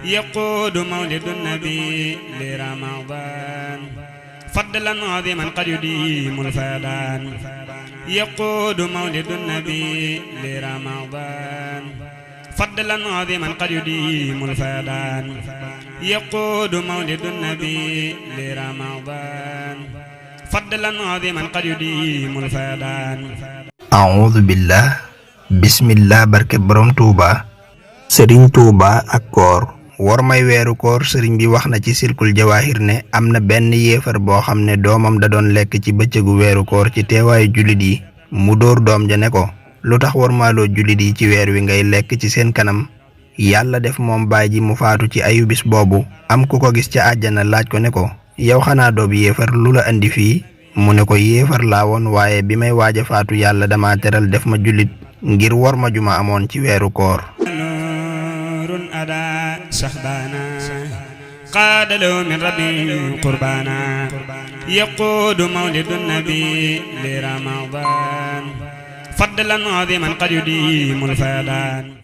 يقود مولد النبي لرمضان فضلا عظيما قد يديم الفيضان يقود مولد النبي لرمضان فضلا عظيما قد يديم الفيضان يقود مولد النبي لرمضان فضلا عظيما قد يديم الفيضان أعوذ بالله بسم الله barke borom Touba Serigne Touba ak koor war may weeru koor sëriñ bi wax na ci silkul jawahir ne am na benn yéefar boo xam ne doomam da doon lekk ci bëccëgu weeru koor ci teewaayu jullit yi mu dóor doom ja ne ko lu tax warmaaloo jullit yi ci weer wi ngay lekk ci seen kanam yàlla def moom baay ji mu faatu ci ayu bis boobu am ku ko gis ca àjjana laaj ko ne ko yow xanaa doob yéefar lu la andi fii mu ne ko yéefar laa woon waaye bi may waaj a faatu yàlla dama teral def ma jullit ngir war ma juma amoon ci weeru koor أدا شهبانا قاد له من ربي قربانا يقود مولد النبي لرمضان فضلا عظيما قد يديم الفيضان